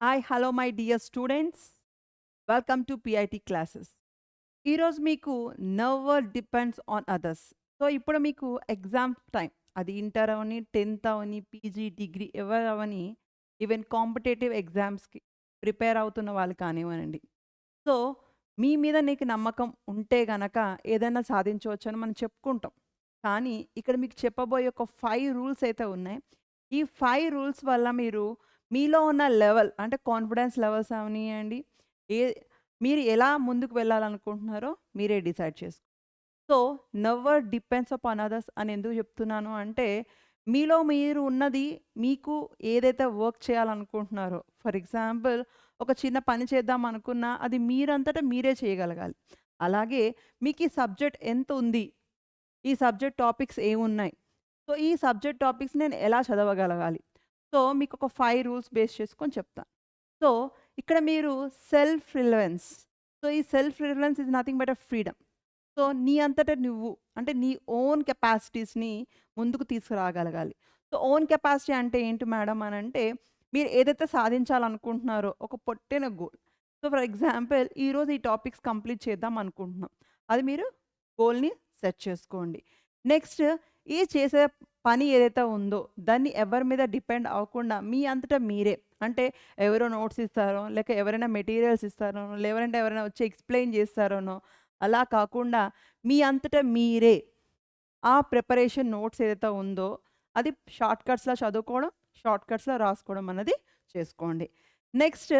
Hi hello my dear students, welcome to PIT classes. ఈరోజు మీకు never depends on others. So ఇప్పుడు మీకు exam time, అది inter అవని, 10th అవని, PG, degree ఎవరు అవని, even competitive ఎగ్జామ్స్కి prepare అవుతున్న వాళ్ళు కానివ్వనండి. సో మీ మీద నీకు నమ్మకం ఉంటే గనక ఏదైనా సాధించవచ్చు అని మనం చెప్పుకుంటాం. కానీ ఇక్కడ మీకు చెప్పబోయే ఒక 5 రూల్స్ అయితే ఉన్నాయి. ఈ 5 రూల్స్ వల్ల మీరు మీలో ఉన్న లెవెల్ అంటే కాన్ఫిడెన్స్ లెవెల్స్ అవనియండి, ఏ మీరు ఎలా ముందుకు వెళ్ళాలనుకుంటున్నారో మీరే డిసైడ్ చేసుకో. So never depends upon others అని ఎందుకు చెప్తున్నాను అంటే, మీలో మీరు ఉన్నది, మీకు ఏదైతే వర్క్ చేయాలనుకుంటున్నారో, ఫర్ ఎగ్జాంపుల్ ఒక చిన్న పని చేద్దాం అనుకున్నా అది మీరంతటా మీరే చేయగలగాలి. అలాగే మీకు ఈ సబ్జెక్ట్ ఎంత ఉంది, ఈ సబ్జెక్ట్ టాపిక్స్ ఏమున్నాయి, సో ఈ సబ్జెక్ట్ టాపిక్స్ నేను ఎలా చదవగలగాలి. సో మీకు ఒక 5 రూల్స్ బేస్ చేసుకొని చెప్తాను. సో ఇక్కడ మీరు సెల్ఫ్ రిలవెన్స్. సో ఈ self relevance is nothing but a freedom. So నీ అంతట నువ్వు అంటే నీ ఓన్ కెపాసిటీస్ని ముందుకు తీసుకురాగలగాలి. సో ఓన్ కెపాసిటీ అంటే ఏంటి మేడం అని అంటే, మీరు ఏదైతే సాధించాలనుకుంటున్నారో ఒక పొట్టిన గోల్. సో ఫర్ ఎగ్జాంపుల్ ఈరోజు ఈ టాపిక్స్ కంప్లీట్ చేద్దాం అనుకుంటున్నాం, అది మీరు గోల్ని సెట్ చేసుకోండి. నెక్స్ట్, ఈ చేసే పని ఏదైతే ఉందో దాన్ని ఎవరి మీద డిపెండ్ అవ్వకుండా మీ అంతటా మీరే, అంటే ఎవరో నోట్స్ ఇస్తారో, లేక ఎవరైనా మెటీరియల్స్ ఇస్తారో, లేదంటే ఎవరైనా వచ్చి ఎక్స్ప్లెయిన్ చేస్తారోనో, అలా కాకుండా మీ అంతటా మీరే ఆ ప్రిపరేషన్ నోట్స్ ఏదైతే ఉందో అది షార్ట్‌కట్స్‌లో చదువుకోవడం, షార్ట్‌కట్స్‌లో రాసుకోవడం అన్నది చేసుకోండి. నెక్స్ట్,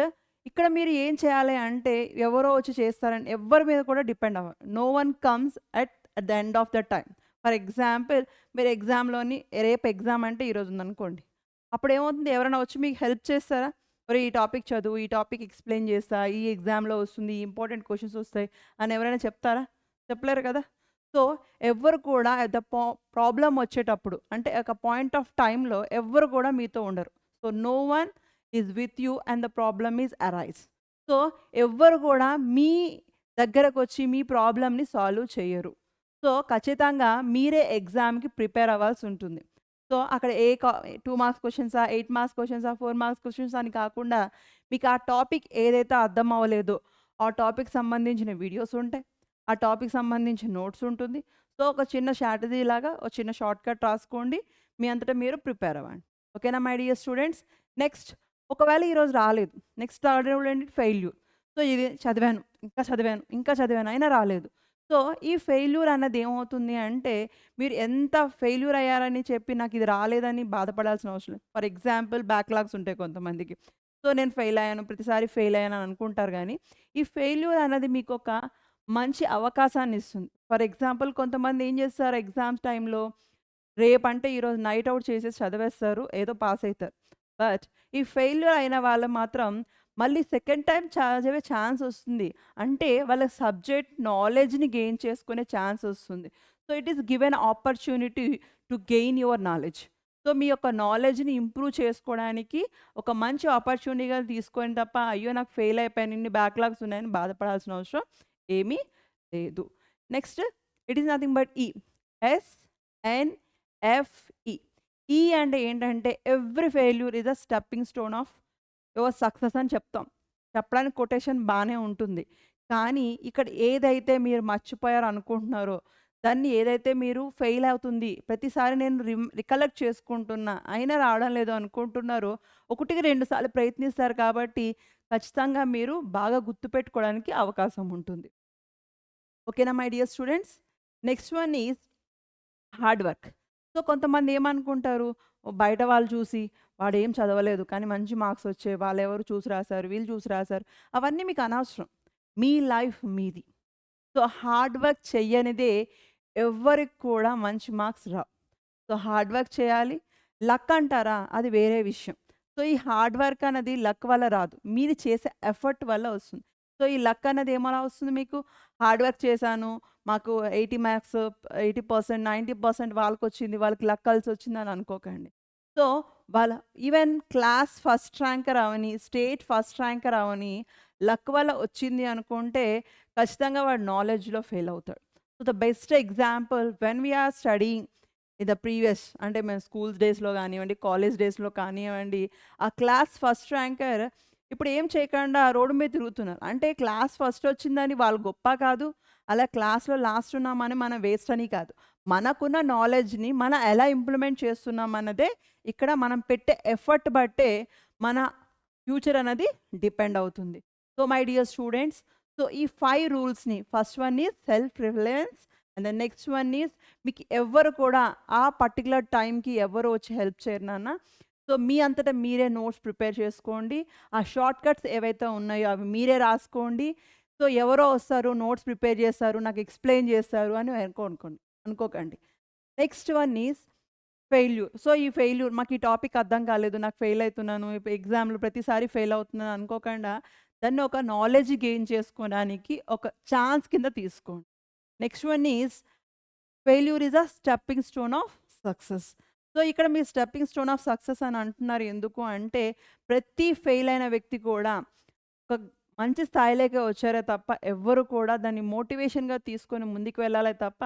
ఇక్కడ మీరు ఏం చేయాలి అంటే, ఎవరో వచ్చి చేస్తారని ఎవ్వరి మీద కూడా డిపెండ్ అవ్వరు. No one comes at the end of the time. For example మీరు ఎగ్జామ్‌లోని రేపు ఎగ్జామ్ అంటే ఈరోజు ఉందనుకోండి. అప్పుడేమవుతుంది, ఎవరైనా వచ్చి మీకు హెల్ప్ చేస్తారా? ఒరేయ్ ఈ టాపిక్ చదువు, ఈ టాపిక్ ఎక్స్‌ప్లెయిన్ చేస్తా, ఈ ఎగ్జామ్‌లో వస్తుంది, ఈ ఇంపార్టెంట్ క్వెషన్స్ వస్తాయి అని ఎవరైనా చెప్తారా? చెప్పలేరు కదా! సో ఎవ్వరు కూడా అట్ ద ప్రాబ్లమ్ వచ్చేటప్పుడు, అంటే ఒక పాయింట్ ఆఫ్ టైమ్‌లో ఎవ్వరు కూడా మీతో ఉండరు. So no one is with you and the problem is arise. సో ఎవ్వరు కూడా మీ దగ్గరకొచ్చి మీ ప్రాబ్లమ్‌ని సాల్వ్ చేయరు. సో ఖచ్చితంగా మీరే ఎగ్జామ్‌కి ప్రిపేర్ అవ్వాల్సి ఉంటుంది. సో అక్కడ 2 మార్క్స్ క్వెషన్సా, 8 మార్క్స్ క్వెషన్సా, 4 మార్క్స్ క్వెషన్స్ అని కాకుండా, మీకు ఆ టాపిక్ ఏదైతే అర్థం అవ్వలేదో ఆ టాపిక్ సంబంధించిన వీడియోస్ ఉంటాయి. ఆ టాపిక్ సంబంధించిన నోట్స్ ఉంటుంది. సో ఒక చిన్న స్ట్రాటజీ లాగా ఒక చిన్న షార్ట్‌కట్ రాసుకోండి. మీ అంతటా మీరు ప్రిపేర్ అవ్వండి. ఓకేనా మై డియర్ స్టూడెంట్స్? నెక్స్ట్, ఒకవేళ ఈరోజు రాలేదు, నెక్స్ట్ థర్డ్ రూల్ ఏంటి? ఫెయిల్యూర్. సో ఇది చదివాను, ఇంకా చదివాను, ఇంకా చదివాను అయినా రాలేదు. సో ఈ ఫెయిల్యూర్ అన్నది ఏమవుతుంది అంటే, మీరు ఎంత ఫెయిల్యూర్ అయ్యారని చెప్పి నాకు ఇది రాలేదని బాధపడాల్సిన అవసరం లేదు. ఫర్ ఎగ్జాంపుల్ బ్యాక్‌లాగ్స్ ఉంటాయి కొంతమందికి. సో నేను ఫెయిల్ అయ్యాను, ప్రతిసారి ఫెయిల్ అయ్యాను అని అనుకుంటారు గానీ, ఈ ఫెయిల్యూర్ అనేది మీకొక మంచి అవకాశాన్ని ఇస్తుంది. ఫర్ ఎగ్జాంపుల్ కొంతమంది ఏం చేస్తారు ఎగ్జామ్స్ టైంలో, రేపంటే ఈరోజు నైట్ ఔట్ చేసేసి చదివేస్తారు, ఏదో పాస్ అయితారు. బట్ ఈ ఫెయిల్యూర్ అయిన వాళ్ళు మాత్రం మళ్ళీ సెకండ్ టైమ్ చదివే ఛాన్స్ వస్తుంది. అంటే వాళ్ళ సబ్జెక్ట్ నాలెడ్జ్‌ని గెయిన్ చేసుకునే ఛాన్స్ వస్తుంది. So it is given opportunity to gain your knowledge. సో మీ యొక్క నాలెడ్జ్‌ని ఇంప్రూవ్ చేసుకోవడానికి ఒక మంచి ఆపర్చునిటీగా తీసుకొని తప్ప, అయ్యో నాకు ఫెయిల్ అయిపోయాను, ఇన్ని బ్యాక్‌లాగ్స్ ఉన్నాయని బాధపడాల్సిన అవసరం ఏమీ లేదు. Next, it is nothing but ఈ. ఎస్ఎన్ఎఫ్ఈ. ఈ అంటే ఏంటంటే, every failure is a stepping stone of your success అని చెప్తాం. చెప్పడానికి కొటేషన్ బానే ఉంటుంది. కానీ ఇక్కడ ఏదైతే మీరు మర్చిపోయారు అనుకుంటున్నారో, దాన్ని ఏదైతే మీరు ఫెయిల్ అవుతుంది, ప్రతిసారి నేను రికలెక్ట్ చేసుకుంటున్నా, అయినా రావడం లేదు అనుకుంటున్నారో, ఒకటికి 2 సార్లు ప్రయత్నిస్తారు కాబట్టి ఖచ్చితంగా మీరు బాగా గుర్తుపెట్టుకోవడానికి అవకాశం ఉంటుంది. ఓకేనా my dear students? Next one is hard work. So కొంతమంది ఏమనుకుంటారు, ఓ బయట వాళ్ళు చూసి వాడేం చదవలేదు కానీ మంచి మార్క్స్ వచ్చాయి, వాళ్ళెవరు చూసి రాసారు, వీళ్ళు చూసి రాసారు, అవన్నీ మీకు అనవసరం. మీ లైఫ్ మీది. సో హార్డ్ వర్క్ చెయ్యనిదే ఎవ్వరికి కూడా మంచి మార్క్స్ రావు. సో హార్డ్ వర్క్ చేయాలి. లక్ అంటారా? అది వేరే విషయం. సో ఈ హార్డ్ వర్క్ అన్నది లక్ వల్ల రాదు, మీరు చేసే ఎఫర్ట్ వల్ల వస్తుంది. సో ఈ లక్ అన్నది ఏమలా వస్తుంది మీకు? హార్డ్ వర్క్ చేశాను, మాకు 80 మార్క్స్, 80%, 90% వాళ్ళకొచ్చింది, వాళ్ళకి లక్ కలిసొచ్చిందని అనుకోకండి. సో వాళ్ళ ఈవెన్ క్లాస్ ఫస్ట్ ర్యాంకర్ అవని, స్టేట్ ఫస్ట్ ర్యాంకర్ అవని, లక్ వల్ల వచ్చింది అనుకుంటే ఖచ్చితంగా వాడు నాలెడ్జ్‌లో ఫెయిల్ అవుతాడు. So the best example when we are studying in the previous, అంటే మేము స్కూల్స్ డేస్‌లో గానివ్వండి, కాలేజ్ డేస్‌లో కానివ్వండి, ఆ క్లాస్ ఫస్ట్ ర్యాంకర్ ఇప్పుడు ఏం చేయకుండా రోడ్డు మీద తిరుగుతున్నారు. అంటే క్లాస్ ఫస్ట్ వచ్చిందని వాళ్ళు గొప్ప కాదు. అలా క్లాస్‌లో లాస్ట్ ఉన్నామని మనం వేస్ట్ అని కాదు. మనకున్న నాలెడ్జ్‌ని మనం ఎలా ఇంప్లిమెంట్ చేస్తున్నాం అన్నదే ఇక్కడ మనం పెట్టే ఎఫర్ట్ బట్టే మన ఫ్యూచర్ అనేది డిపెండ్ అవుతుంది. So my dear students, so ఈ 5 రూల్స్‌ని first one is self reliance and the next one is మీకు ఎవ్వరు కూడా ఆ పర్టిక్యులర్ టైంకి ఎవ్వరు వచ్చి హెల్ప్ చేయరు నాన్న. సో మీ అంతటా మీరే నోట్స్ ప్రిపేర్ చేసుకోండి. ఆ షార్ట్ కట్స్ ఏవైతే ఉన్నాయో అవి మీరే రాసుకోండి. సో ఎవరో వస్తారు, నోట్స్ ప్రిపేర్ చేస్తారు, నాకు ఎక్స్‌ప్లెయిన్ చేస్తారు అని అనుకోకండి. Next one is failure. So ఈ ఫెయిల్యూర్ మాకు ఈ టాపిక్ అర్థం కాలేదు, నాకు ఫెయిల్ అవుతున్నాను, ఇప్పుడు ఎగ్జామ్‌లో ప్రతిసారి ఫెయిల్ అవుతున్నాను అనుకోకుండా దాన్ని ఒక నాలెడ్జ్ గెయిన్ చేసుకోవడానికి ఒక ఛాన్స్ కింద తీసుకోండి. Next one is failure is a stepping stone of success. So ఇక్కడ మీరు స్టెప్పింగ్ స్టోన్ ఆఫ్ సక్సెస్ అని అంటున్నారు ఎందుకు అంటే, ప్రతి ఫెయిల్ అయిన వ్యక్తి కూడా ఒక మంచి స్థాయిలోకి వచ్చారే తప్ప ఎవ్వరు కూడా దాన్ని మోటివేషన్‌గా తీసుకొని ముందుకు వెళ్ళాలే తప్ప,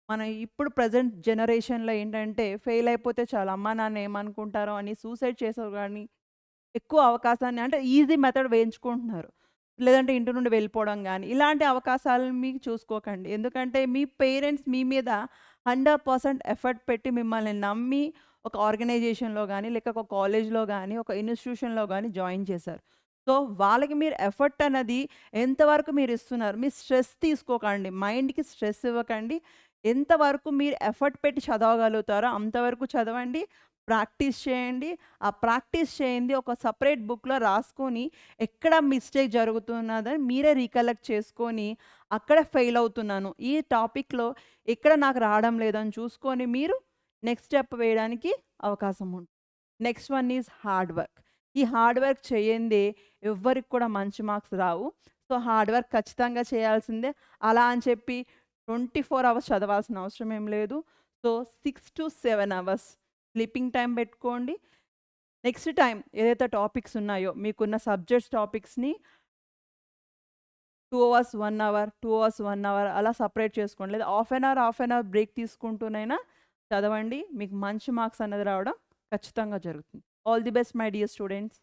మనం ఇప్పుడు ప్రెజెంట్ జనరేషన్‌లో ఏంటంటే ఫెయిల్ అయిపోతే చాలు అమ్మా, నాన్న ఏమనుకుంటారో అని సూసైడ్ చేసేవారు గానీ, ఎక్కువ అవకాశాన్ని అంటే ఈజీ మెథడ్ వేయించుకుంటున్నారు. లేదంటే ఇంటి నుండి వెళ్ళిపోవడం గానీ, ఇలాంటి అవకాశాలను మీకు చూసుకోకండి. ఎందుకంటే మీ పేరెంట్స్ మీ మీద 100% ఎఫర్ట్ పెట్టి మిమ్మల్ని నమ్మి ఒక ఆర్గనైజేషన్‌లో గానీ, లేక ఒక కాలేజ్‌లో గానీ, ఒక ఇన్‌స్టిట్యూషన్‌లో గానీ జాయిన్ చేశారు. సో, వాళ్ళకి మీరు ఎఫర్ట్ అన్నది ఎంతవరకు మీరు ఇస్తున్నారు? మీరు స్ట్రెస్ తీసుకోకండి. మైండ్‌కి స్ట్రెస్ ఇవ్వకండి. ఎంతవరకు మీరు ఎఫర్ట్ పెట్టి చదవగలుగుతారో అంతవరకు చదవండి. ప్రాక్టీస్ చేయండి. ఆ ప్రాక్టీస్ చేయండి ఒక సెపరేట్ బుక్‌లో రాసుకొని, ఎక్కడ మిస్టేక్ జరుగుతున్నదని మీరే రీకలెక్ట్ చేసుకొని, అక్కడ ఫెయిల్ అవుతున్నాను, ఈ టాపిక్‌లో ఎక్కడ నాకు రావడం లేదని చూసుకొని మీరు నెక్స్ట్ స్టెప్ వేయడానికి అవకాశం ఉంటుంది. Next one is hard work. ఈ హార్డ్ వర్క్ చేయందే ఎవ్వరికి కూడా మంచి మార్క్స్ రావు. సో, హార్డ్ వర్క్ ఖచ్చితంగా చేయాల్సిందే. అలా అని చెప్పి 24 అవర్స్ చదవాల్సిన అవసరం ఏం లేదు. సో, 6-7 అవర్స్ స్లీపింగ్ టైం పెట్టుకోండి. నెక్స్ట్ టైం ఏదైతే టాపిక్స్ ఉన్నాయో మీకున్న సబ్జెక్ట్స్ టాపిక్స్‌ని 2 అవర్స్, 1 అవర్, 2 అవర్స్, 1 అవర్ అలా సెపరేట్ చేసుకోండి. లేదా హాఫ్ ఎన్ అవర్ బ్రేక్ తీసుకుంటూనైనా చదవండి. మీకు మంచి మార్క్స్ అనేది రావడం ఖచ్చితంగా జరుగుతుంది. All the best my dear students.